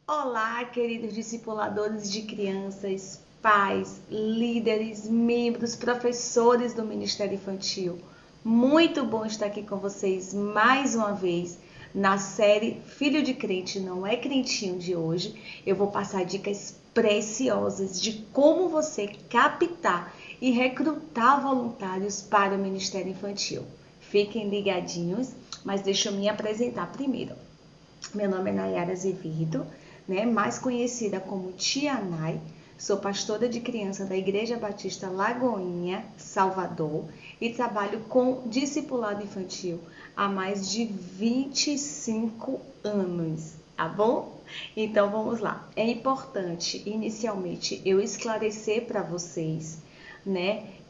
Olá, queridos discipuladores de crianças, pais, líderes, membros, professores do Ministério Infantil. Muito bom estar aqui com vocês mais uma vez na série Filho de Crente Não é Crentinho de hoje. Eu vou passar dicas preciosas de como você captar e recrutar voluntários para o Ministério Infantil. Fiquem ligadinhos, mas deixa eu me apresentar primeiro. Meu nome é Nayara Azevedo, mais conhecida como Tia Nay. Sou pastora de criança da Igreja Batista Lagoinha, Salvador, e trabalho com discipulado infantil há mais de 25 anos, tá bom? Então vamos lá. É importante, inicialmente, eu esclarecer para vocês,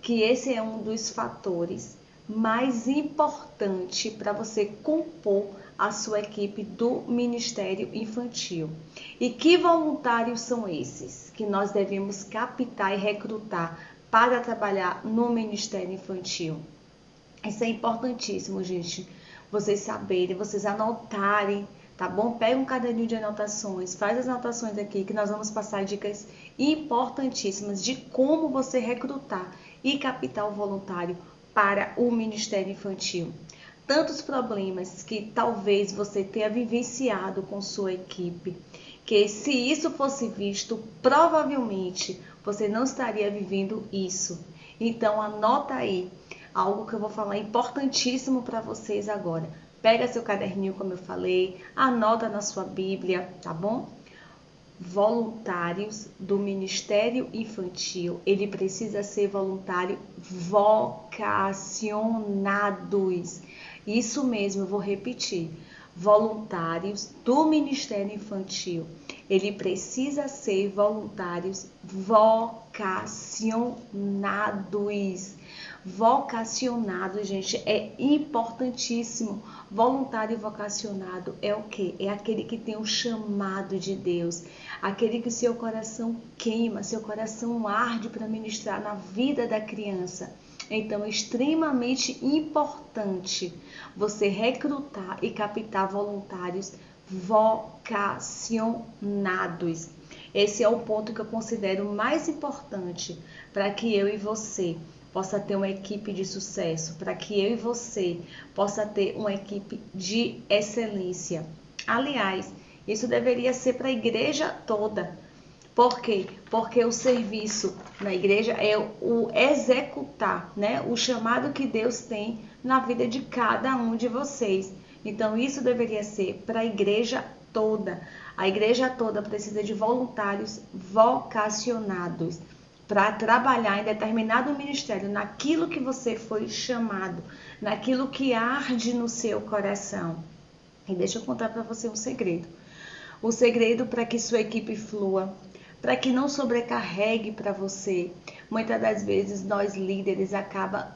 que esse é um dos fatores mais importantes para você compor a sua equipe do Ministério Infantil. E que voluntários são esses que nós devemos captar e recrutar para trabalhar no Ministério Infantil? Isso é importantíssimo, gente. Vocês saberem, vocês anotarem, tá bom? Pega um caderninho de anotações, faz as anotações aqui que nós vamos passar dicas importantíssimas de como você recrutar e captar o voluntário para o Ministério Infantil. Tantos problemas que talvez você tenha vivenciado com sua equipe, que se isso fosse visto, provavelmente você não estaria vivendo isso. Então anota aí algo que eu vou falar importantíssimo para vocês agora. Pega seu caderninho, como eu falei, anota na sua Bíblia, tá bom? Voluntários do Ministério Infantil, ele precisa ser voluntário vocacionados. Isso mesmo, eu vou repetir. Voluntários do Ministério Infantil, ele precisa ser voluntários vocacionados. Vocacionado, gente, é importantíssimo. Voluntário vocacionado é o quê? É aquele que tem um chamado de Deus, aquele que seu coração queima, seu coração arde para ministrar na vida da criança. Então, é extremamente importante você recrutar e captar voluntários vocacionados. Esse é o ponto que eu considero mais importante para que eu e você possa ter uma equipe de sucesso, para que eu e você possa ter uma equipe de excelência. Aliás, isso deveria ser para a igreja toda. Por quê? Porque o serviço na igreja é o executar, o chamado que Deus tem na vida de cada um de vocês. Então, isso deveria ser para a igreja toda. A igreja toda precisa de voluntários vocacionados para trabalhar em determinado ministério, naquilo que você foi chamado, naquilo que arde no seu coração. E deixa eu contar para você um segredo. O segredo para que sua equipe flua, para que não sobrecarregue para você. Muitas das vezes nós líderes acaba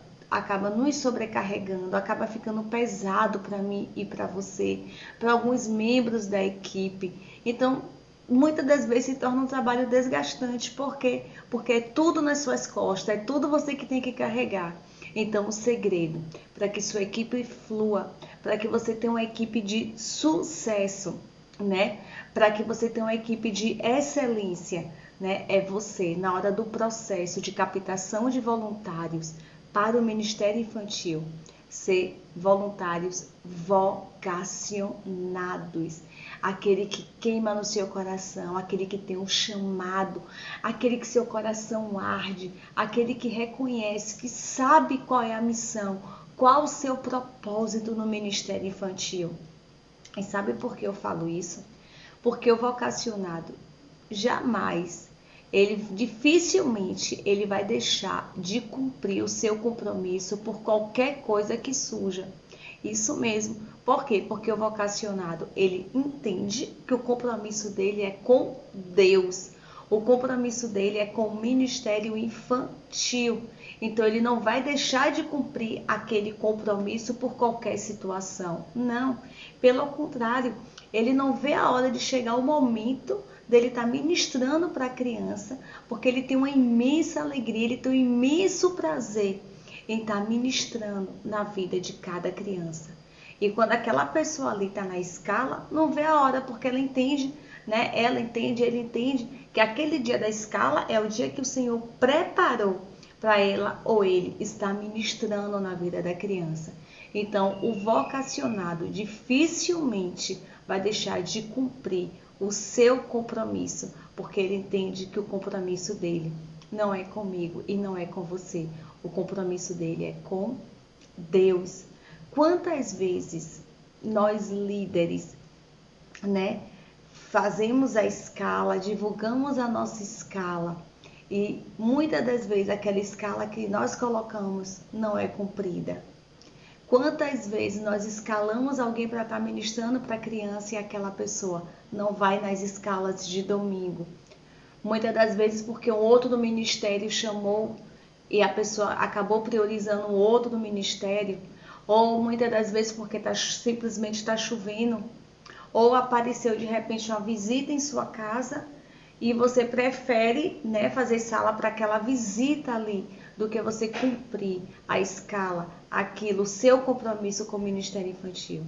nos sobrecarregando, acaba ficando pesado para mim e para você, para alguns membros da equipe. Então, muitas das vezes se torna um trabalho desgastante. Por quê? Porque é tudo nas suas costas, é tudo você que tem que carregar. Então, o segredo para que sua equipe flua, para que você tenha uma equipe de sucesso, para que você tenha uma equipe de excelência, é você, na hora do processo de captação de voluntários para o Ministério Infantil, ser voluntários vocacionados. Aquele que queima no seu coração, aquele que tem um chamado, aquele que seu coração arde, aquele que reconhece, que sabe qual é a missão, qual o seu propósito no Ministério Infantil. E sabe por que eu falo isso? Porque o vocacionado dificilmente ele vai deixar de cumprir o seu compromisso por qualquer coisa que surja. Isso mesmo. Por quê? Porque o vocacionado, ele entende que o compromisso dele é com Deus. O compromisso dele é com o ministério infantil. Então, ele não vai deixar de cumprir aquele compromisso por qualquer situação. Não. Pelo contrário, ele não vê a hora de chegar o momento dele estar ministrando para a criança, porque ele tem uma imensa alegria, ele tem um imenso prazer em estar ministrando na vida de cada criança. E quando aquela pessoa ali está na escala, não vê a hora, porque ela entende, né? Ela entende, ele entende que aquele dia da escala é o dia que o Senhor preparou para ela ou ele estar ministrando na vida da criança. Então, o vocacionado dificilmente vai deixar de cumprir o seu compromisso, porque ele entende que o compromisso dele não é comigo e não é com você. O compromisso dele é com Deus. Quantas vezes nós líderes, né, fazemos a escala, divulgamos a nossa escala e muitas das vezes aquela escala que nós colocamos não é cumprida. Quantas vezes nós escalamos alguém para estar ministrando para a criança e aquela pessoa não vai nas escalas de domingo? Muitas das vezes porque um outro do ministério chamou e a pessoa acabou priorizando o outro do ministério, ou muitas das vezes porque simplesmente está chovendo, ou apareceu de repente uma visita em sua casa e você prefere, né, fazer sala para aquela visita ali, do que você cumprir a escala, aquilo, o seu compromisso com o Ministério Infantil.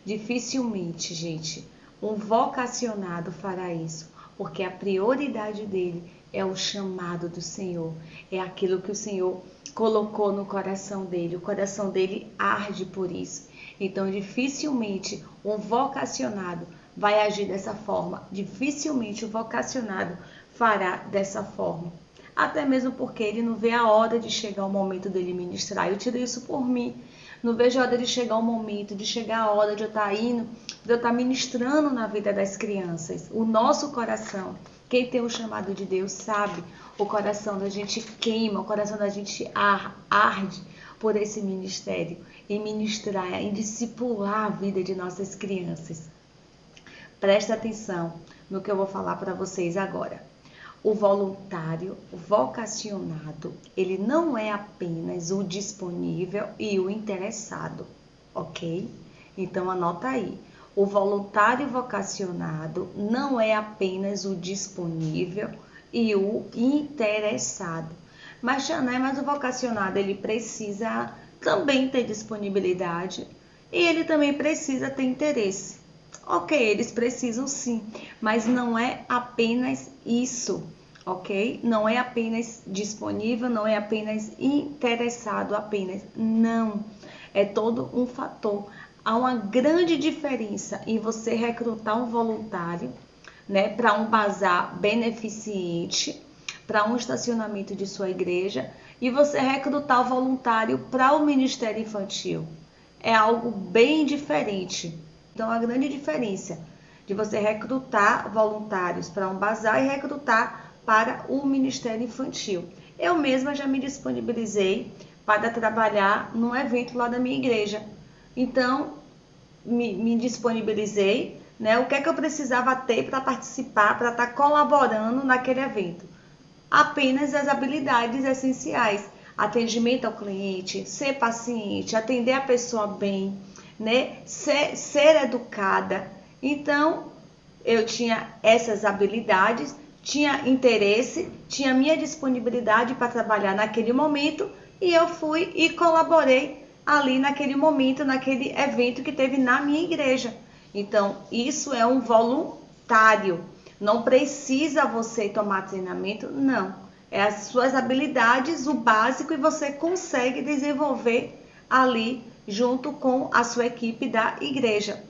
Dificilmente, gente, um vocacionado fará isso, porque a prioridade dele é o chamado do Senhor, é aquilo que o Senhor colocou no coração dele, o coração dele arde por isso. Então, dificilmente um vocacionado vai agir dessa forma, dificilmente o vocacionado fará dessa forma. Até mesmo porque ele não vê a hora de chegar o momento dele ministrar. Eu tiro isso por mim. Não vejo a hora de chegar o momento, de chegar a hora de eu estar indo, de eu estar ministrando na vida das crianças. O nosso coração, quem tem o chamado de Deus sabe, o coração da gente queima, o coração da gente arde por esse ministério, em ministrar, em discipular a vida de nossas crianças. Presta atenção no que eu vou falar para vocês agora. O voluntário vocacionado, ele não é apenas o disponível e o interessado, ok? Então anota aí. O voluntário vocacionado não é apenas o disponível e o interessado. Mas o vocacionado, ele precisa também ter disponibilidade e ele também precisa ter interesse. Ok, eles precisam sim, mas não é apenas isso, ok? Não é apenas disponível, não é apenas interessado, apenas. Não, é todo um fator. Há uma grande diferença em você recrutar um voluntário, né, para um bazar beneficente, para um estacionamento de sua igreja, e você recrutar o voluntário para o Ministério Infantil. É algo bem diferente. Então, a grande diferença de você recrutar voluntários para um bazar e recrutar para o Ministério Infantil. Eu mesma já me disponibilizei para trabalhar num evento lá da minha igreja. Então, me disponibilizei, né? O que é que eu precisava ter para participar, para estar colaborando naquele evento? Apenas as habilidades essenciais. Atendimento ao cliente, ser paciente, atender a pessoa bem, né? Ser educada. Então, eu tinha essas habilidades, tinha interesse, tinha minha disponibilidade para trabalhar naquele momento e eu fui e colaborei ali naquele momento, naquele evento que teve na minha igreja. Então, isso é um voluntário. Não precisa você tomar treinamento, não. É as suas habilidades, o básico, e você consegue desenvolver ali junto com a sua equipe da igreja.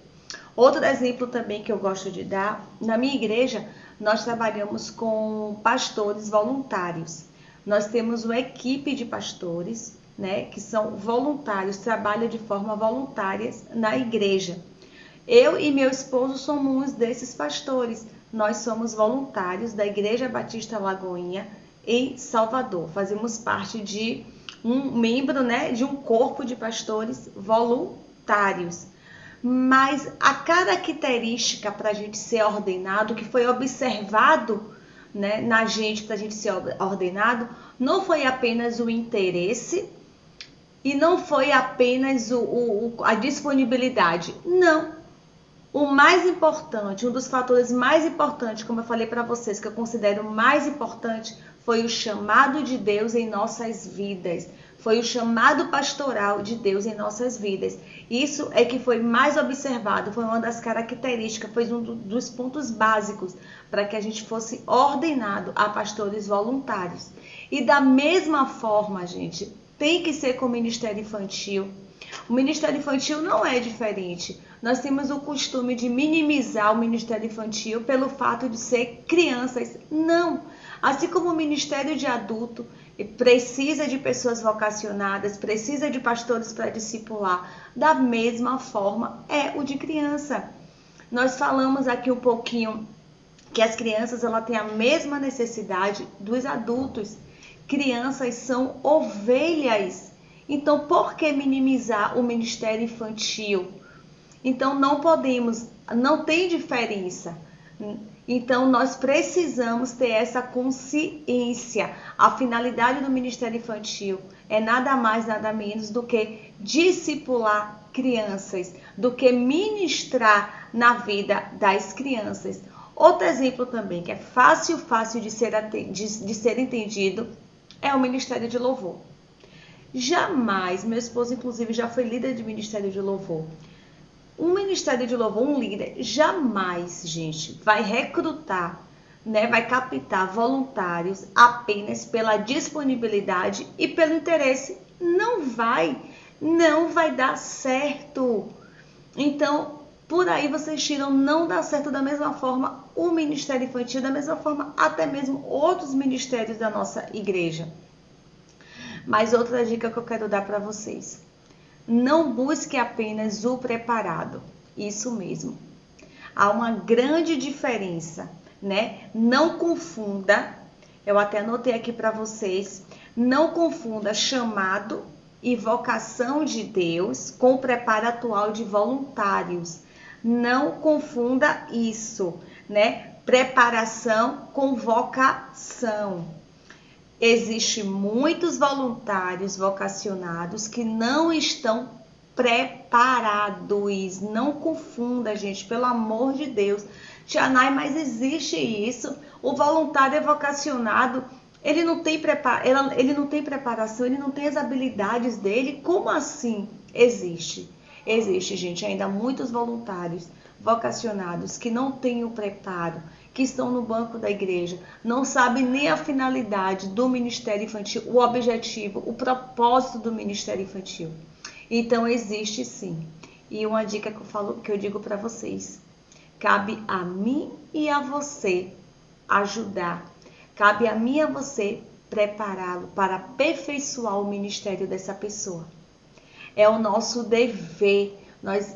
Outro exemplo também que eu gosto de dar, na minha igreja, nós trabalhamos com pastores voluntários. Nós temos uma equipe de pastores, né, que são voluntários, trabalham de forma voluntária na igreja. Eu e meu esposo somos um desses pastores. Nós somos voluntários da Igreja Batista Lagoinha, em Salvador. Fazemos parte de um membro, né, de um corpo de pastores voluntários. Mas a característica para a gente ser ordenado, que foi observado, né, na gente, para a gente ser ordenado, não foi apenas o interesse e não foi apenas a disponibilidade. Não. O mais importante, um dos fatores mais importantes, como eu falei para vocês, que eu considero mais importante, foi o chamado de Deus em nossas vidas. Foi o chamado pastoral de Deus em nossas vidas. Isso é que foi mais observado, foi uma das características, foi um dos pontos básicos para que a gente fosse ordenado a pastores voluntários. E da mesma forma, gente, tem que ser com o Ministério Infantil. O Ministério Infantil não é diferente. Nós temos o costume de minimizar o Ministério Infantil pelo fato de ser crianças. Não! Assim como o Ministério de Adulto precisa de pessoas vocacionadas, precisa de pastores para discipular, da mesma forma é o de criança. Nós falamos aqui um pouquinho que as crianças têm a mesma necessidade dos adultos. Crianças são ovelhas. Então, por que minimizar o ministério infantil? Então, não podemos, não tem diferença. Então, nós precisamos ter essa consciência. A finalidade do Ministério Infantil é nada mais, nada menos do que discipular crianças, do que ministrar na vida das crianças. Outro exemplo também, que é fácil de ser entendido, é o Ministério de Louvor. Jamais, meu esposo inclusive já foi líder de Ministério de Louvor. Um Ministério de Louvor, um líder, jamais, gente, vai recrutar, vai captar voluntários apenas pela disponibilidade e pelo interesse. Não vai dar certo. Então, por aí vocês tiram, não dá certo. Da mesma forma o Ministério Infantil, da mesma forma até mesmo outros ministérios da nossa igreja. Mas outra dica que eu quero dar para vocês. Não busque apenas o preparado. Isso mesmo. Há uma grande diferença, Não confunda, eu até anotei aqui para vocês, não confunda chamado e vocação de Deus com o preparo atual de voluntários. Não confunda isso, Preparação com vocação. Existem muitos voluntários vocacionados que não estão preparados. Não confunda, gente, pelo amor de Deus. Tia Nay, mas existe isso. O voluntário é vocacionado, ele não tem preparação, ele não tem as habilidades dele. Como assim? Existe, gente, ainda muitos voluntários vocacionados que não têm o preparo, que estão no banco da igreja, não sabem nem a finalidade do Ministério Infantil, o objetivo, o propósito do Ministério Infantil. Então existe sim. E uma dica que eu digo para vocês: cabe a mim e a você ajudar. Cabe a mim e a você prepará-lo para aperfeiçoar o ministério dessa pessoa. É o nosso dever, nós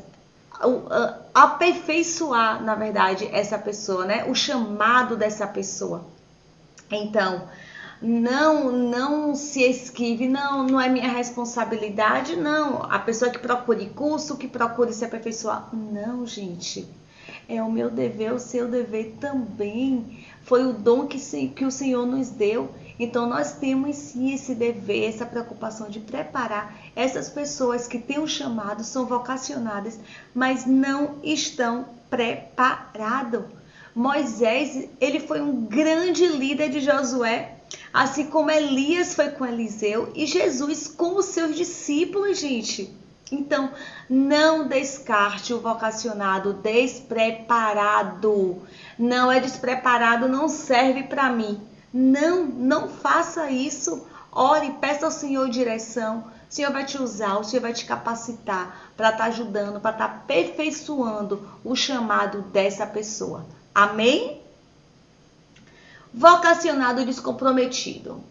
aperfeiçoar, na verdade, essa pessoa, o chamado dessa pessoa. Então, não se esquive, não é minha responsabilidade, não. A pessoa que procure curso, que procure se aperfeiçoar. Não, gente. É o meu dever, o seu dever também. Foi o dom que o Senhor nos deu. Então, nós temos sim esse dever, essa preocupação de preparar essas pessoas que têm um chamado, são vocacionadas, mas não estão preparados. Moisés, ele foi um grande líder de Josué, assim como Elias foi com Eliseu e Jesus com os seus discípulos, gente. Então, não descarte o vocacionado despreparado. Não é despreparado, não serve para mim. Não faça isso. Ore, peça ao Senhor direção. O Senhor vai te usar, o Senhor vai te capacitar para estar ajudando, para estar aperfeiçoando o chamado dessa pessoa. Amém? Vocacionado descomprometido.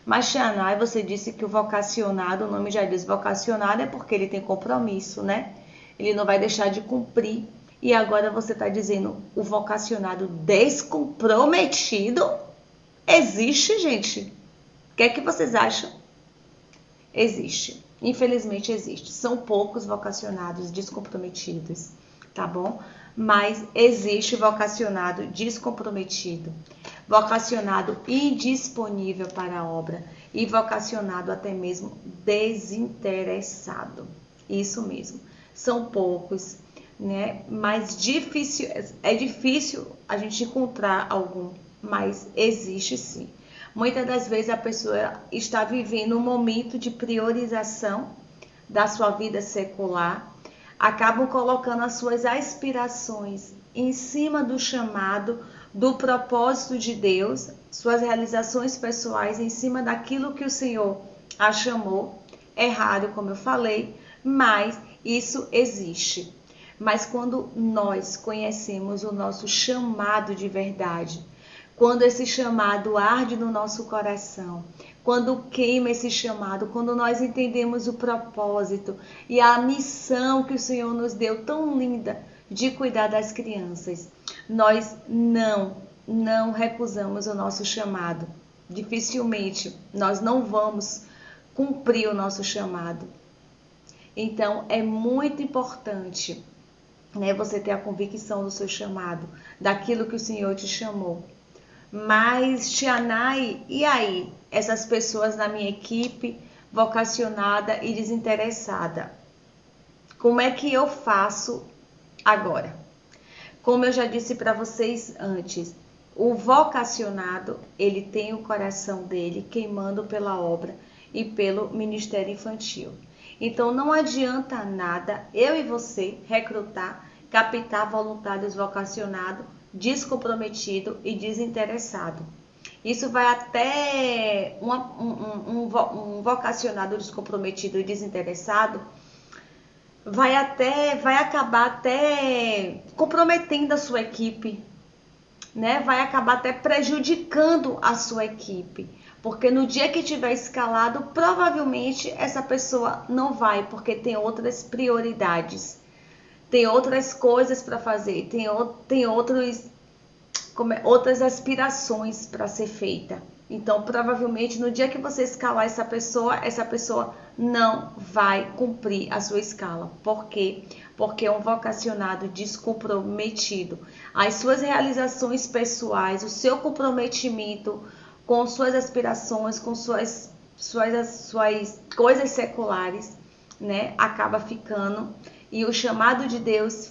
Mas, Tia Nay, você disse que o vocacionado, o nome já diz vocacionado, é porque ele tem compromisso, Ele não vai deixar de cumprir. E agora você está dizendo o vocacionado descomprometido? Existe, gente? O que é que vocês acham? Existe. Infelizmente existe. São poucos vocacionados descomprometidos, tá bom? Mas existe vocacionado descomprometido, vocacionado indisponível para a obra e vocacionado até mesmo desinteressado. Isso mesmo. São poucos, Mas é difícil a gente encontrar algum, mas existe sim. Muitas das vezes a pessoa está vivendo um momento de priorização da sua vida secular, acabam colocando as suas aspirações em cima do chamado, do propósito de Deus, suas realizações pessoais em cima daquilo que o Senhor a chamou. É raro, como eu falei, mas isso existe. Mas quando nós conhecemos o nosso chamado de verdade, quando esse chamado arde no nosso coração, quando queima esse chamado, quando nós entendemos o propósito e a missão que o Senhor nos deu tão linda de cuidar das crianças, nós não recusamos o nosso chamado. Dificilmente nós não vamos cumprir o nosso chamado. Então é muito importante, né, você ter a convicção do seu chamado, daquilo que o Senhor te chamou. Mas, Tianai, e aí? Essas pessoas na minha equipe, vocacionada e desinteressada, como é que eu faço agora? Como eu já disse para vocês antes, o vocacionado, ele tem o coração dele queimando pela obra e pelo ministério infantil. Então não adianta nada eu e você recrutar, captar voluntários vocacionados, descomprometido e desinteressado. Isso vai até um vocacionado descomprometido e desinteressado, vai acabar até comprometendo a sua equipe, né? Vai acabar até prejudicando a sua equipe, porque no dia que tiver escalado, provavelmente essa pessoa não vai, porque tem outras prioridades. Tem outras coisas para fazer, tem outras aspirações para ser feita. Então, provavelmente, no dia que você escalar essa pessoa não vai cumprir a sua escala. Por quê? Porque é um vocacionado descomprometido. As suas realizações pessoais, o seu comprometimento com suas aspirações, com suas coisas seculares, né, acaba ficando. E o chamado de Deus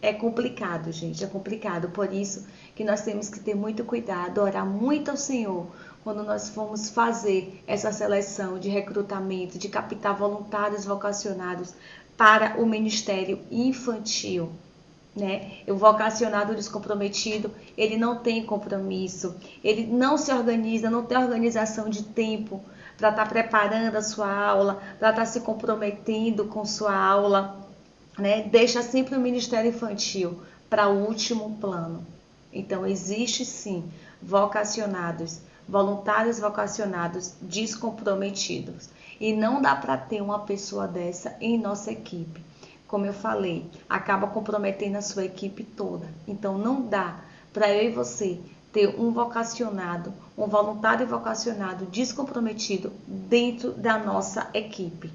é complicado, gente, é complicado. Por isso que nós temos que ter muito cuidado, orar muito ao Senhor quando nós formos fazer essa seleção de recrutamento, de captar voluntários vocacionados para o ministério infantil, né? O vocacionado descomprometido, ele não tem compromisso, ele não se organiza, não tem organização de tempo para estar preparando a sua aula, para estar se comprometendo com sua aula, né? Deixa sempre o ministério infantil para o último plano. Então, existe sim voluntários vocacionados descomprometidos. E não dá para ter uma pessoa dessa em nossa equipe. Como eu falei, acaba comprometendo a sua equipe toda. Então, não dá para eu e você ter um voluntário vocacionado descomprometido dentro da nossa equipe.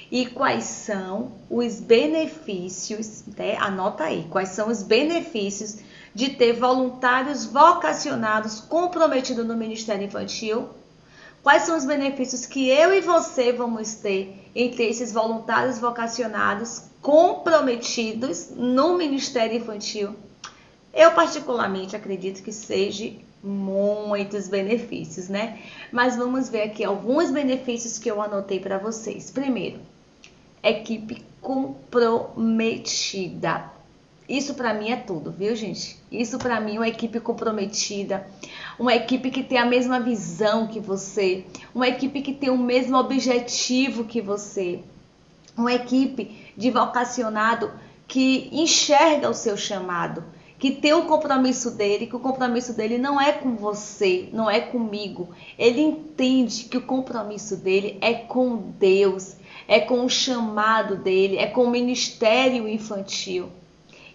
E quais são os benefícios, né? Anota aí, quais são os benefícios de ter voluntários vocacionados comprometidos no Ministério Infantil? Quais são os benefícios que eu e você vamos ter entre esses voluntários vocacionados comprometidos no Ministério Infantil? Eu particularmente acredito que seja muitos benefícios, né? Mas vamos ver aqui alguns benefícios que eu anotei para vocês. Primeiro, equipe comprometida. Isso para mim é tudo, viu, gente? Isso para mim é uma equipe comprometida, uma equipe que tem a mesma visão que você, uma equipe que tem o mesmo objetivo que você, uma equipe de vocacionado que enxerga o seu chamado, que tem o compromisso dele, que o compromisso dele não é com você, não é comigo. Ele entende que o compromisso dele é com Deus, é com o chamado dele, é com o ministério infantil.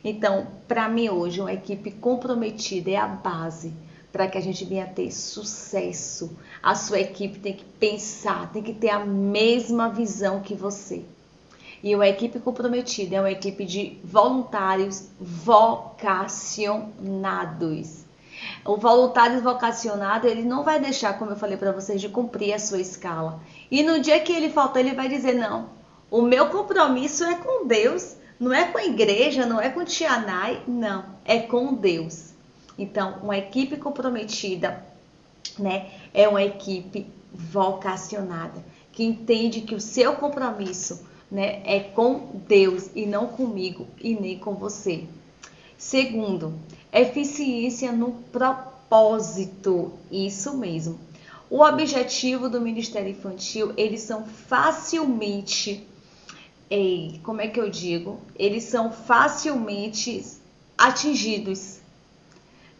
Então, para mim hoje, uma equipe comprometida é a base para que a gente venha ter sucesso. A sua equipe tem que pensar, tem que ter a mesma visão que você. E uma equipe comprometida é uma equipe de voluntários vocacionados. O voluntário vocacionado, ele não vai deixar, como eu falei para vocês, de cumprir a sua escala. E no dia que ele faltar, ele vai dizer, não, o meu compromisso é com Deus, não é com a igreja, não é com o Tianai, não, é com Deus. Então, uma equipe comprometida, né, é uma equipe vocacionada, que entende que o seu compromisso, né, é com Deus e não comigo e nem com você. Segundo, eficiência no propósito, isso mesmo. O objetivo do Ministério Infantil, eles são facilmente, como é que eu digo? Eles são facilmente atingidos.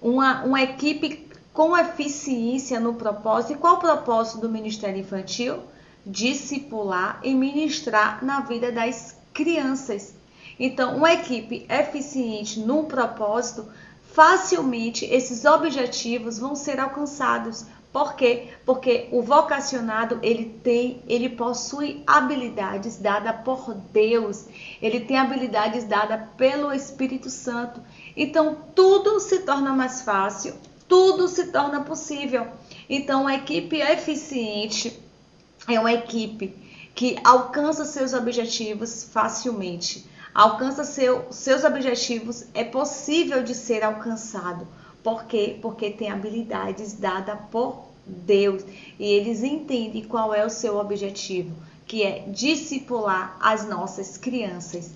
Uma equipe com eficiência no propósito. E qual o propósito do Ministério Infantil? Discipular e ministrar na vida das crianças. Então, uma equipe eficiente no propósito, facilmente esses objetivos vão ser alcançados. Por quê? Porque o vocacionado, ele possui habilidades dadas por Deus. Ele tem habilidades dadas pelo Espírito Santo. Então, tudo se torna mais fácil, tudo se torna possível. Então, a equipe eficiente é uma equipe que alcança seus objetivos facilmente. Alcança seus objetivos, é possível de ser alcançado. Por quê? Porque tem habilidades dadas por Deus. E eles entendem qual é o seu objetivo, que é discipular as nossas crianças.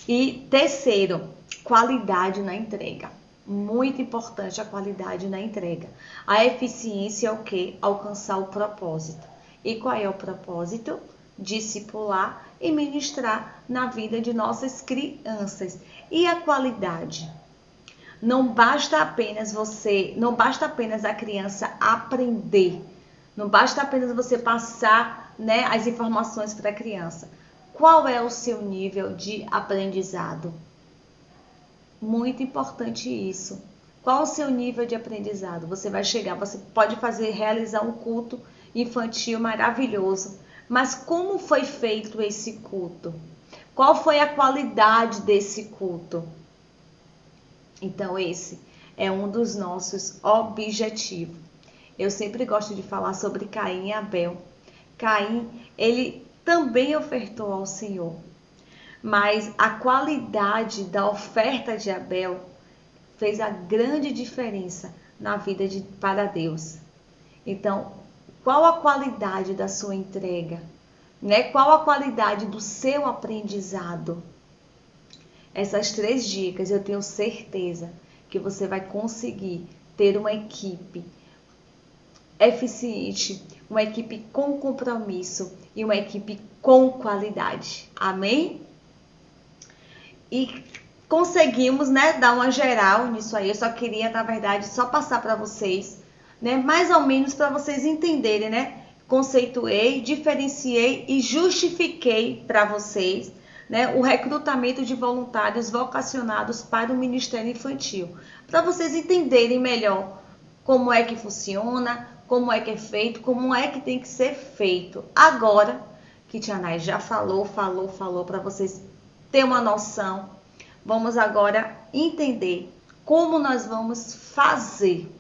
E terceiro, qualidade na entrega. Muito importante a qualidade na entrega. A eficiência é o quê? Alcançar o propósito. E qual é o propósito? Discipular e ministrar na vida de nossas crianças. E a qualidade? Não basta apenas a criança aprender. Não basta apenas você passar, né, as informações para a criança. Qual é o seu nível de aprendizado? Muito importante isso. Qual o seu nível de aprendizado? Você vai chegar, você pode realizar um culto infantil maravilhoso. Mas como foi feito esse culto? Qual foi a qualidade desse culto? Então, esse é um dos nossos objetivos. Eu sempre gosto de falar sobre Caim e Abel. Caim, ele também ofertou ao Senhor. Mas a qualidade da oferta de Abel fez a grande diferença na vida para Deus. Então, qual a qualidade da sua entrega? Né? Qual a qualidade do seu aprendizado? Essas 3 dicas eu tenho certeza que você vai conseguir ter uma equipe eficiente, uma equipe com compromisso e uma equipe com qualidade. Amém? E conseguimos, né, dar uma geral nisso aí. Eu só queria, na verdade, só passar para vocês, né, mais ou menos para vocês entenderem, né? Conceituei, diferenciei e justifiquei para vocês, né, o recrutamento de voluntários vocacionados para o Ministério Infantil, para vocês entenderem melhor como é que funciona, como é que é feito, como é que tem que ser feito. Agora que Tia Nay já falou para vocês terem uma noção, vamos agora entender como nós vamos fazer,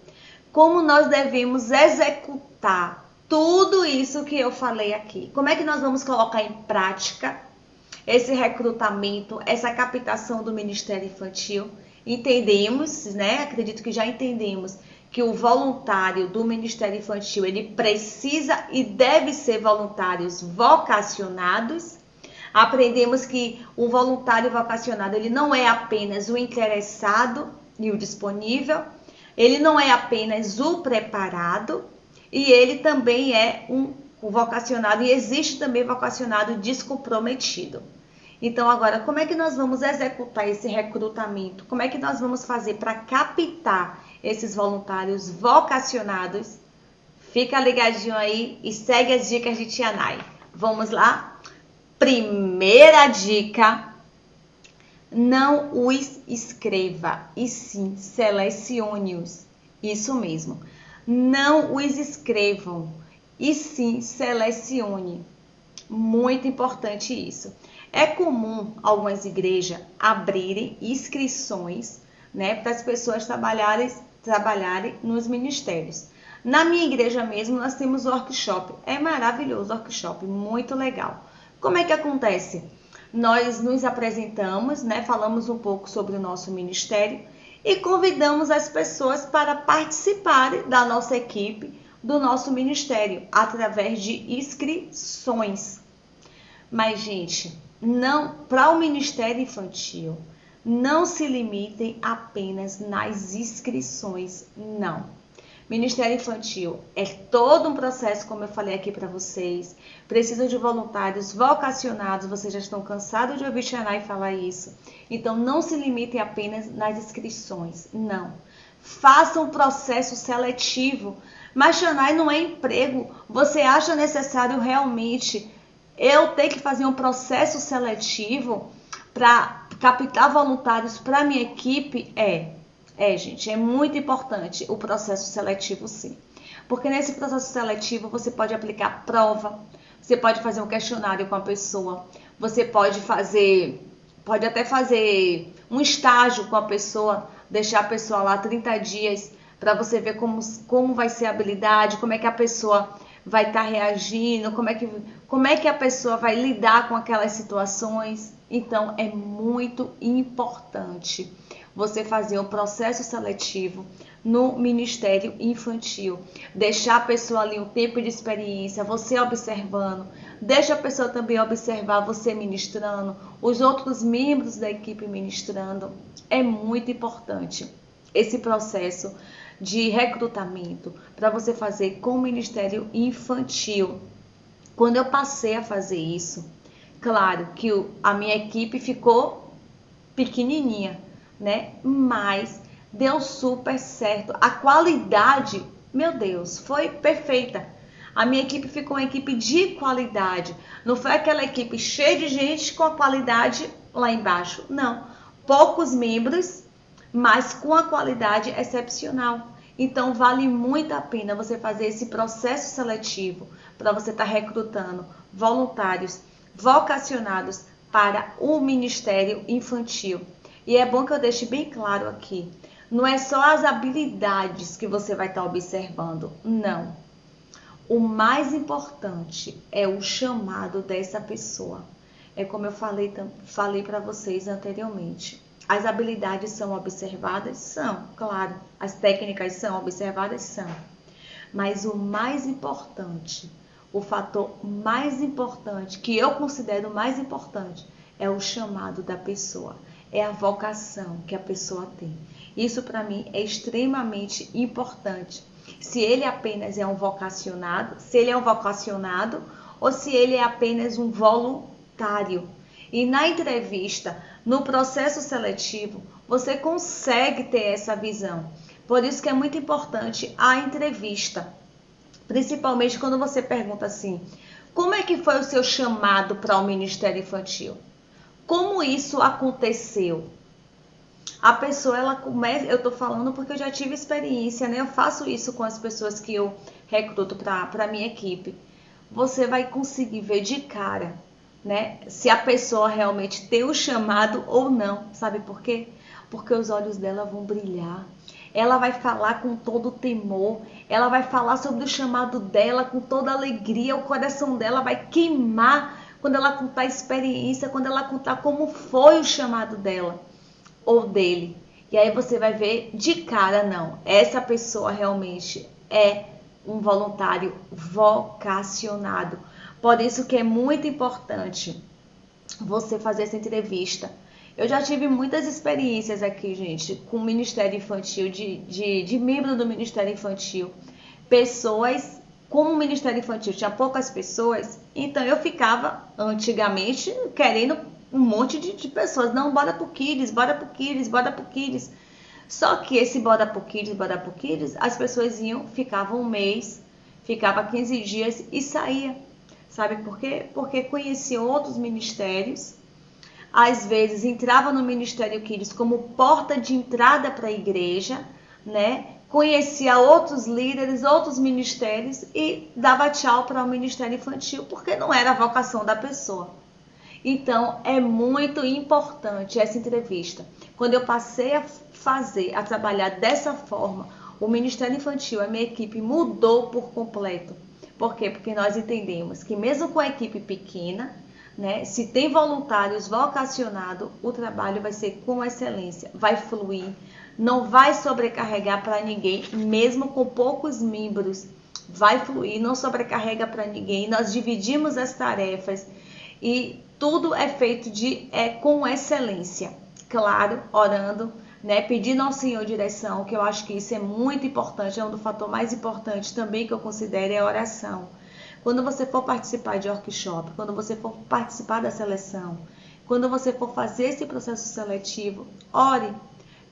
como nós devemos executar tudo isso que eu falei aqui. Como é que nós vamos colocar em prática esse recrutamento, essa captação do Ministério Infantil? Entendemos, né? Acredito que já entendemos que o voluntário do Ministério Infantil, ele precisa e deve ser voluntários vocacionados. Aprendemos que o voluntário vocacionado, ele não é apenas o interessado e o disponível, ele não é apenas o preparado, e ele também é o vocacionado, e existe também vocacionado descomprometido. Então, agora, como é que nós vamos executar esse recrutamento? Como é que nós vamos fazer para captar esses voluntários vocacionados? Fica ligadinho aí e segue as dicas de Tia Nay. Vamos lá? Primeira dica: não os escreva, e sim selecione-os. Isso mesmo. Não os escrevam, e sim selecione. Muito importante isso. É comum algumas igrejas abrirem inscrições, né, para as pessoas trabalharem nos ministérios. Na minha igreja mesmo, nós temos workshop. É maravilhoso o workshop, muito legal. Como é que acontece? Nós nos apresentamos, né, falamos um pouco sobre o nosso ministério e convidamos as pessoas para participarem da nossa equipe, do nosso ministério, através de inscrições. Mas, gente, não, para o Ministério Infantil, não se limitem apenas nas inscrições, não. Ministério Infantil é todo um processo, como eu falei aqui para vocês. Precisam de voluntários vocacionados, vocês já estão cansados de ouvir Xanai falar isso. Então, não se limitem apenas nas inscrições, não. Façam um processo seletivo. Mas, Xanai, não é emprego. Você acha necessário realmente eu ter que fazer um processo seletivo para captar voluntários para minha equipe? Gente, é muito importante o processo seletivo, sim. Porque nesse processo seletivo você pode aplicar prova, você pode fazer um questionário com a pessoa, você pode até fazer um estágio com a pessoa, deixar a pessoa lá 30 dias para você ver como vai ser a habilidade, como é que a pessoa vai estar reagindo, como é que a pessoa vai lidar com aquelas situações. Então, é muito importante você fazer um processo seletivo no Ministério Infantil. Deixar a pessoa ali um tempo de experiência, você observando. Deixa a pessoa também observar você ministrando, os outros membros da equipe ministrando. É muito importante esse processo de recrutamento para você fazer com o Ministério Infantil. Quando eu passei a fazer isso, claro que a minha equipe ficou pequenininha, né? Mas deu super certo. A qualidade, meu Deus, foi perfeita. A minha equipe ficou uma equipe de qualidade. Não foi aquela equipe cheia de gente com a qualidade lá embaixo. Não. Poucos membros, mas com a qualidade excepcional. Então, vale muito a pena você fazer esse processo seletivo para você estar recrutando voluntários vocacionados para o Ministério Infantil. E é bom que eu deixe bem claro aqui, não é só as habilidades que você vai estar observando, não. O mais importante é o chamado dessa pessoa. É como eu falei para vocês anteriormente. As habilidades são observadas? São, claro. As técnicas são observadas? São. Mas o mais importante, o fator mais importante, que eu considero mais importante, é o chamado da pessoa. É a vocação que a pessoa tem. Isso para mim é extremamente importante. Se ele apenas é um vocacionado, ou se ele é apenas um voluntário. E na entrevista, no processo seletivo, você consegue ter essa visão. Por isso que é muito importante a entrevista. Principalmente quando você pergunta assim, como é que foi o seu chamado para o Ministério Infantil? Como isso aconteceu? A pessoa, ela começa, eu tô falando porque eu já tive experiência, né? Eu faço isso com as pessoas que eu recruto para a minha equipe. Você vai conseguir ver de cara, né? Se a pessoa realmente tem o chamado ou não. Sabe por quê? Porque os olhos dela vão brilhar. Ela vai falar com todo temor. Ela vai falar sobre o chamado dela com toda alegria. O coração dela vai queimar quando ela contar a experiência, quando ela contar como foi o chamado dela ou dele. E aí você vai ver de cara, não, essa pessoa realmente é um voluntário vocacionado. Por isso que é muito importante você fazer essa entrevista. Eu já tive muitas experiências aqui, gente, com o Ministério Infantil, de membro do Ministério Infantil. Pessoas, como o Ministério Infantil tinha poucas pessoas, então eu ficava, antigamente, querendo um monte de pessoas. Não, bora pro Kids, bora pro Kids, bora pro Kids. Só que esse bora pro Kids, as pessoas ficavam um mês, ficava 15 dias e saía. Sabe por quê? Porque conheciam outros ministérios. Às vezes entrava no Ministério Kids como porta de entrada para a igreja, né? Conhecia outros líderes, outros ministérios e dava tchau para o Ministério Infantil, porque não era a vocação da pessoa. Então, é muito importante essa entrevista. Quando eu passei a trabalhar dessa forma, o Ministério Infantil, a minha equipe mudou por completo. Por quê? Porque nós entendemos que mesmo com a equipe pequena, né? Se tem voluntários vocacionados, o trabalho vai ser com excelência, vai fluir, não vai sobrecarregar para ninguém, mesmo com poucos membros, vai fluir, não sobrecarrega para ninguém. Nós dividimos as tarefas e tudo é feito com excelência, claro, orando, né? Pedindo ao Senhor direção, que eu acho que isso é muito importante, é um do fator mais importante também que eu considero é a oração. Quando você for participar de workshop, quando você for participar da seleção, quando você for fazer esse processo seletivo, ore,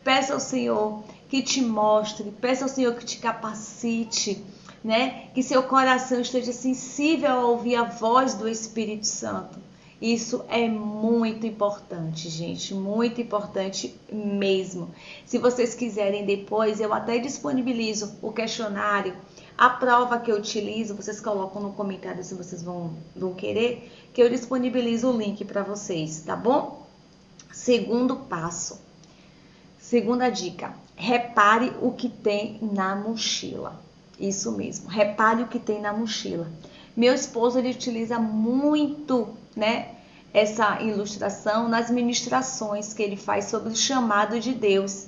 peça ao Senhor que te mostre, peça ao Senhor que te capacite, né? Que seu coração esteja sensível a ouvir a voz do Espírito Santo. Isso é muito importante, gente, muito importante mesmo. Se vocês quiserem depois, eu até disponibilizo o questionário, a prova que eu utilizo, vocês colocam no comentário se vocês vão querer, que eu disponibilizo o link para vocês, tá bom? Segundo passo, segunda dica, repare o que tem na mochila. Isso mesmo, repare o que tem na mochila. Meu esposo, ele utiliza muito, né, essa ilustração nas ministrações que ele faz sobre o chamado de Deus.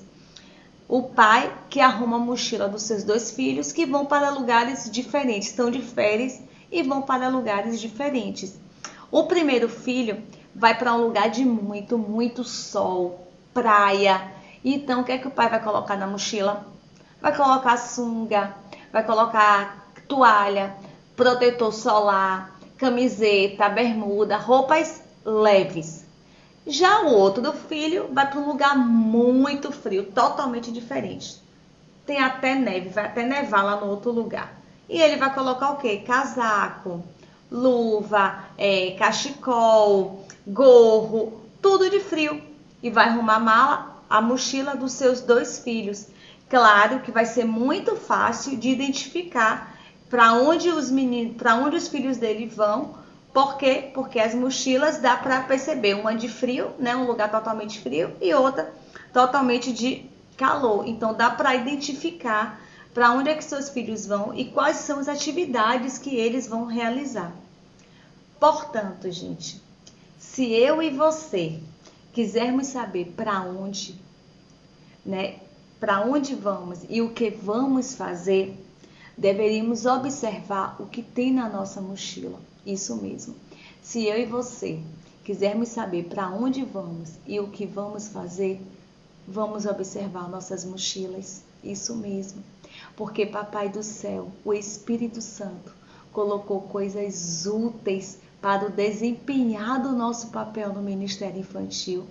O pai que arruma a mochila dos seus 2 filhos que vão para lugares diferentes, estão de férias e vão para lugares diferentes. O primeiro filho vai para um lugar de muito, muito sol, praia. Então, o que é que o pai vai colocar na mochila? Vai colocar sunga, vai colocar toalha, protetor solar, camiseta, bermuda, roupas leves. Já o outro filho vai para um lugar muito frio, totalmente diferente. Tem até neve, vai até nevar lá no outro lugar. E ele vai colocar o quê? Casaco, luva, cachecol, gorro, tudo de frio. E vai arrumar a mochila dos seus 2 filhos. Claro que vai ser muito fácil de identificar para onde os filhos dele vão. Por quê? Porque as mochilas dá para perceber, uma de frio, né, um lugar totalmente frio, e outra totalmente de calor. Então dá para identificar para onde é que seus filhos vão e quais são as atividades que eles vão realizar. Portanto, gente, se eu e você quisermos saber para onde, né, para onde vamos e o que vamos fazer, deveríamos observar o que tem na nossa mochila. Isso mesmo. Se eu e você quisermos saber para onde vamos e o que vamos fazer, vamos observar nossas mochilas. Isso mesmo. Porque Papai do Céu, o Espírito Santo, colocou coisas úteis para o desempenhar do nosso papel no Ministério Infantil.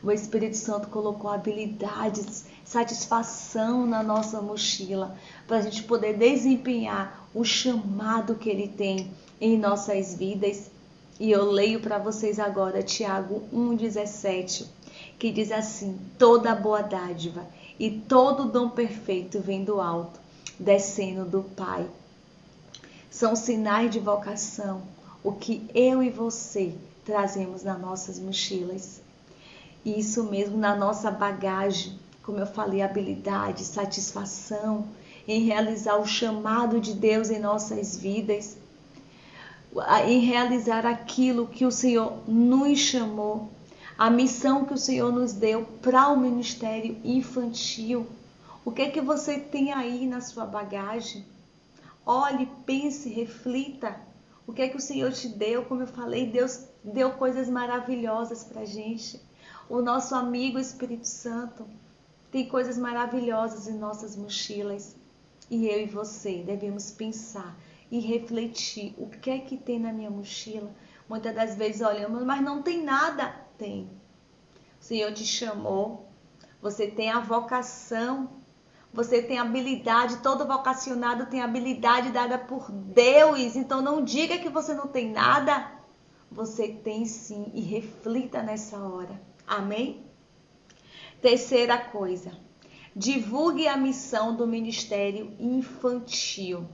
O Espírito Santo colocou habilidades, satisfação na nossa mochila, para a gente poder desempenhar o chamado que Ele tem em nossas vidas. E eu leio para vocês agora Tiago 1,17, que diz assim: toda boa dádiva e todo dom perfeito vem do alto, descendo do Pai. São sinais de vocação, o que eu e você trazemos nas nossas mochilas. Isso mesmo, na nossa bagagem, como eu falei, habilidade, satisfação em realizar o chamado de Deus em nossas vidas, em realizar aquilo que o Senhor nos chamou, a missão que o Senhor nos deu para o ministério infantil. O que é que você tem aí na sua bagagem? Olhe, pense, reflita. O que é que o Senhor te deu? Como eu falei, Deus deu coisas maravilhosas para a gente. O nosso amigo Espírito Santo tem coisas maravilhosas em nossas mochilas. E eu e você devemos pensar e refletir. O que é que tem na minha mochila? Muitas das vezes olhamos, mas não tem nada. Tem. O Senhor te chamou. Você tem a vocação. Você tem habilidade. Todo vocacionado tem habilidade dada por Deus. Então não diga que você não tem nada. Você tem sim. E reflita nessa hora. Amém? Terceira coisa. Divulgue a missão do Ministério Infantil.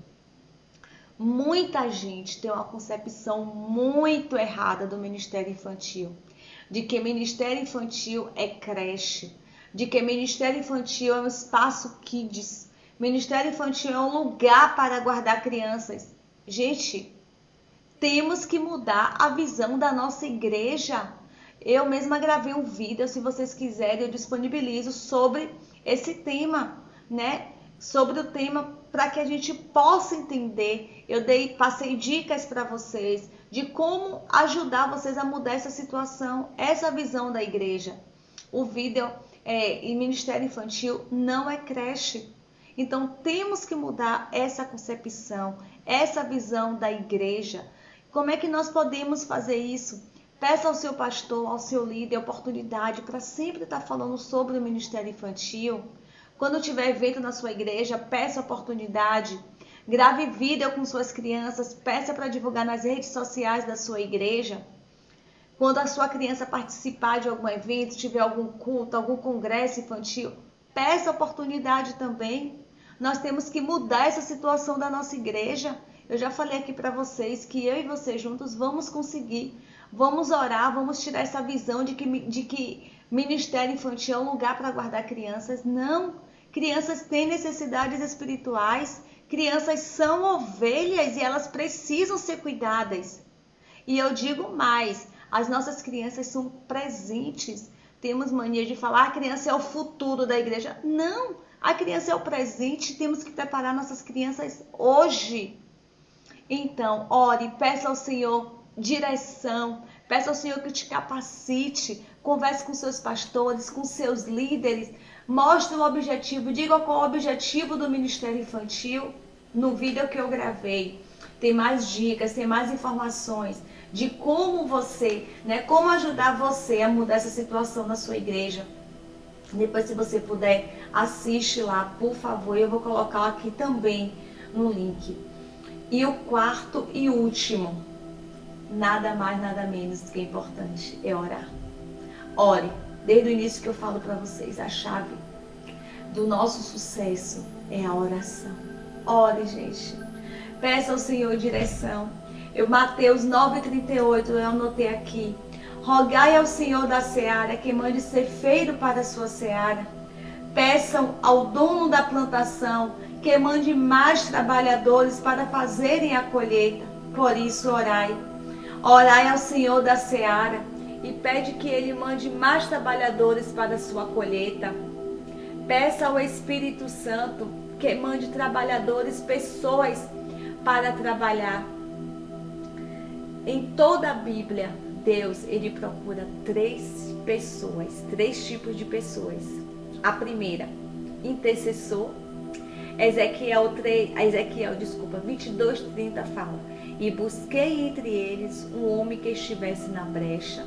Muita gente tem uma concepção muito errada do Ministério Infantil. De que Ministério Infantil é creche. De que Ministério Infantil é um espaço kids. Ministério Infantil é um lugar para guardar crianças. Gente, Temos que mudar a visão da nossa igreja. Eu mesma gravei um vídeo, se vocês quiserem, eu disponibilizo sobre esse tema, né? Sobre o tema para que a gente possa entender. Eu passei dicas para vocês de como ajudar vocês a mudar essa situação, essa visão da igreja. O vídeo em Ministério Infantil não é creche. Então temos que mudar essa concepção, essa visão da igreja. Como é que nós podemos fazer isso? Peça ao seu pastor, ao seu líder, a oportunidade para sempre estar falando sobre o Ministério Infantil. Quando tiver evento na sua igreja, peça a oportunidade. Grave vídeo com suas crianças, peça para divulgar nas redes sociais da sua igreja. Quando a sua criança participar de algum evento, tiver algum culto, algum congresso infantil, peça a oportunidade também. Nós temos que mudar essa situação da nossa igreja. Eu já falei aqui para vocês que eu e você juntos vamos conseguir. Vamos orar, vamos tirar essa visão de que Ministério Infantil é um lugar para guardar crianças. Não, crianças têm necessidades espirituais, crianças são ovelhas e elas precisam ser cuidadas. E eu digo mais, as nossas crianças são presentes. Temos mania de falar, a criança é o futuro da igreja. Não, a criança é o presente, temos que preparar nossas crianças hoje. Então, ore, peça ao Senhor direção, peça ao Senhor que te capacite, converse com seus pastores, com seus líderes, mostre o objetivo, diga qual é o objetivo do Ministério Infantil. No vídeo que eu gravei, tem mais dicas, tem mais informações de como como ajudar você a mudar essa situação na sua igreja. Depois, se você puder, assiste lá, por favor, eu vou colocar aqui também no link. E o quarto e último, nada mais, nada menos do que importante, é orar. Ore. Desde o início que eu falo para vocês, a chave do nosso sucesso é a oração. Ore, gente. Peça ao Senhor direção. Mateus 9,38, eu anotei aqui. Rogai ao Senhor da seara que mande cefeiro para a sua seara. Peçam ao dono da plantação que mande mais trabalhadores para fazerem a colheita. Por isso, orai. Orai ao Senhor da seara e pede que Ele mande mais trabalhadores para a sua colheita. Peça ao Espírito Santo que mande trabalhadores, pessoas para trabalhar. Em toda a Bíblia, Deus, Ele procura três tipos de pessoas. A primeira, intercessor. Ezequiel 22:30 fala: e busquei entre eles um homem que estivesse na brecha.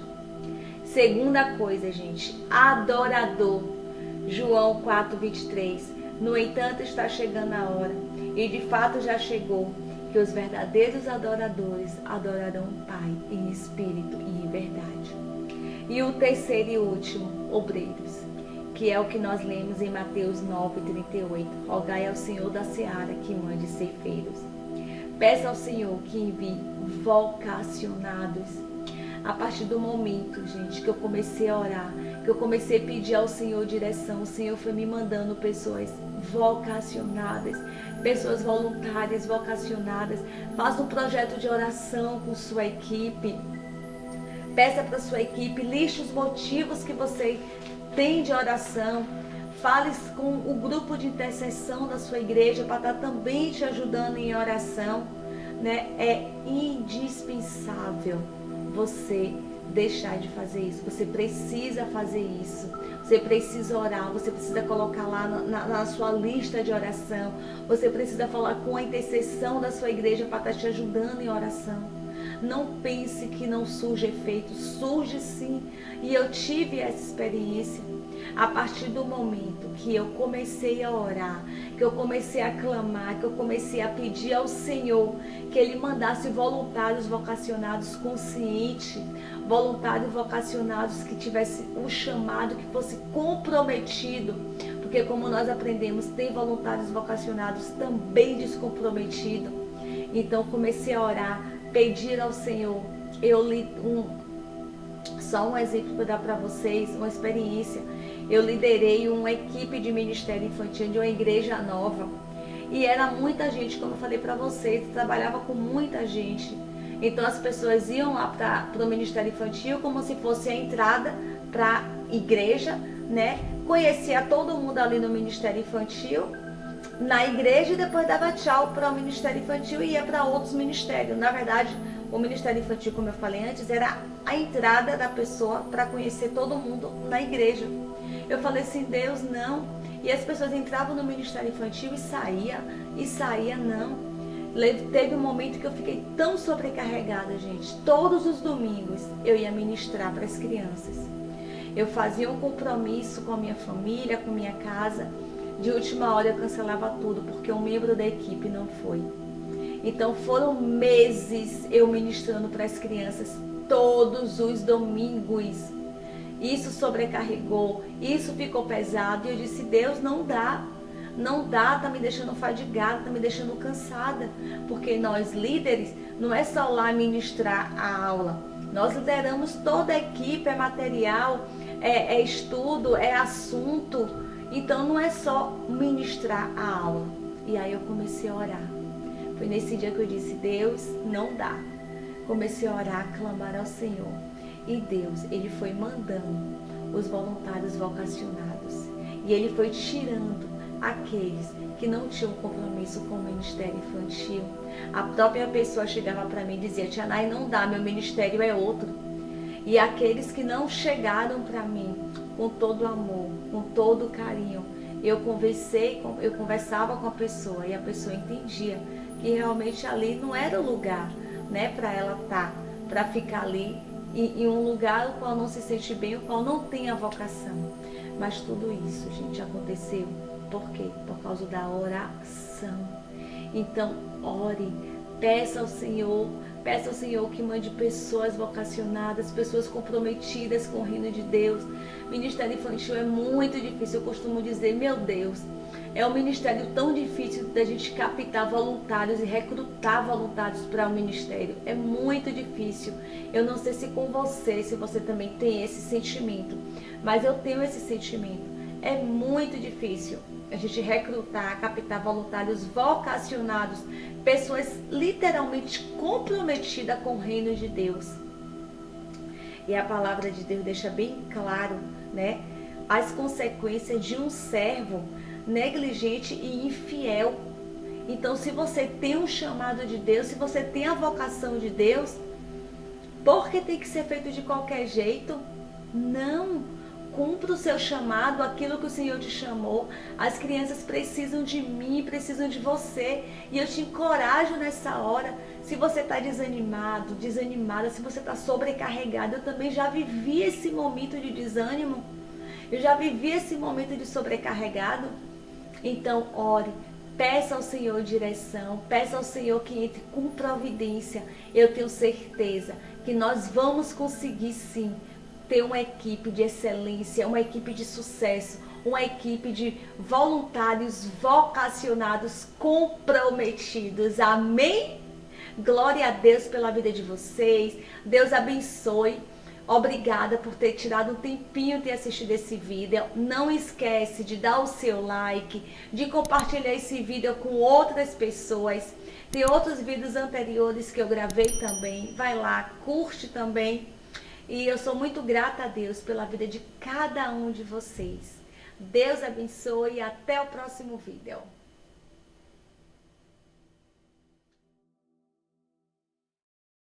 Segunda coisa, gente, adorador. João 4:23. No entanto, está chegando a hora, e de fato já chegou, que os verdadeiros adoradores adorarão o Pai em espírito e em verdade. E o terceiro e último, obreiros, que é o que nós lemos em Mateus 9:38. Rogai ao Senhor da seara que mande ceifeiros. Peça ao Senhor que envie vocacionados. A partir do momento, gente, que eu comecei a orar, que eu comecei a pedir ao Senhor direção, o Senhor foi me mandando pessoas vocacionadas, pessoas voluntárias, vocacionadas. Faça um projeto de oração com sua equipe. Peça para sua equipe, liste os motivos que você tem de oração. Fale com o grupo de intercessão da sua igreja para estar também te ajudando em oração, né? É indispensável você deixar de fazer isso. Você precisa fazer isso. Você precisa orar. Você precisa colocar lá na sua lista de oração. Você precisa falar com a intercessão da sua igreja para estar te ajudando em oração. Não pense que não surge efeito. Surge sim. E eu tive essa experiência. A partir do momento que eu comecei a orar, que eu comecei a clamar, que eu comecei a pedir ao Senhor que Ele mandasse voluntários vocacionados conscientes, voluntários vocacionados que tivessem o chamado, que fosse comprometido, porque como nós aprendemos, tem voluntários vocacionados também descomprometidos. Então comecei a orar, pedir ao Senhor. Eu li só um exemplo para dar para vocês, uma experiência. Eu liderei uma equipe de ministério infantil de uma igreja nova. E era muita gente, como eu falei para vocês, trabalhava com muita gente. Então as pessoas iam lá para o Ministério Infantil como se fosse a entrada para a igreja, né? Conhecia todo mundo ali no Ministério Infantil, na igreja, e depois dava tchau para o Ministério Infantil e ia para outros ministérios. Na verdade, o Ministério Infantil, como eu falei antes, era a entrada da pessoa para conhecer todo mundo na igreja. Eu falei assim, Deus, não. E as pessoas entravam no Ministério Infantil e saía, não. Teve um momento que eu fiquei tão sobrecarregada, gente. Todos os domingos eu ia ministrar para as crianças. Eu fazia um compromisso com a minha família, com minha casa. De última hora eu cancelava tudo, porque um membro da equipe não foi. Então foram meses eu ministrando para as crianças todos os domingos. Isso sobrecarregou, isso ficou pesado. E eu disse, Deus, não dá, tá me deixando fadigada, tá me deixando cansada. Porque nós líderes, não é só lá ministrar a aula. Nós lideramos toda a equipe, é material, é estudo, é assunto. Então não é só ministrar a aula. E aí eu comecei a orar. Foi nesse dia que eu disse, Deus, não dá. Comecei a orar, a clamar ao Senhor. E Deus, Ele foi mandando os voluntários vocacionados. E Ele foi tirando aqueles que não tinham compromisso com o Ministério Infantil. A própria pessoa chegava para mim e dizia, Tia Nay, não dá, meu ministério é outro. E aqueles que não chegaram para mim com todo amor, com todo carinho, eu conversava com a pessoa e a pessoa entendia que realmente ali não era o lugar, né, para ela estar, para ficar ali em um lugar o qual não se sente bem, o qual não tem a vocação. Mas tudo isso, gente, aconteceu. Por quê? Por causa da oração. Então, ore, peça ao Senhor que mande pessoas vocacionadas, pessoas comprometidas com o reino de Deus. Ministério infantil é muito difícil, eu costumo dizer, meu Deus, é um ministério tão difícil da gente captar voluntários e recrutar voluntários para o ministério. É muito difícil. Eu não sei se com você, se você também tem esse sentimento, mas eu tenho esse sentimento. É muito difícil a gente recrutar, captar voluntários vocacionados, pessoas literalmente comprometidas com o reino de Deus. E a palavra de Deus deixa bem claro, né, as consequências de um servo negligente e infiel. Então, se você tem um chamado de Deus, se você tem a vocação de Deus, por que tem que ser feito de qualquer jeito? Não. Cumpra o seu chamado, aquilo que o Senhor te chamou. As crianças precisam de mim, precisam de você. E eu te encorajo nessa hora. Se você está desanimado, desanimada, se você está sobrecarregado, eu também já vivi esse momento de desânimo. Eu já vivi esse momento de sobrecarregado. Então, ore. Peça ao Senhor direção. Peça ao Senhor que entre com providência. Eu tenho certeza que nós vamos conseguir sim ter uma equipe de excelência, uma equipe de sucesso, uma equipe de voluntários vocacionados comprometidos. Amém? Glória a Deus pela vida de vocês. Deus abençoe. Obrigada por ter tirado um tempinho de ter assistido esse vídeo. Não esquece de dar o seu like, de compartilhar esse vídeo com outras pessoas. Tem outros vídeos anteriores que eu gravei também. Vai lá, curte também. E eu sou muito grata a Deus pela vida de cada um de vocês. Deus abençoe e até o próximo vídeo.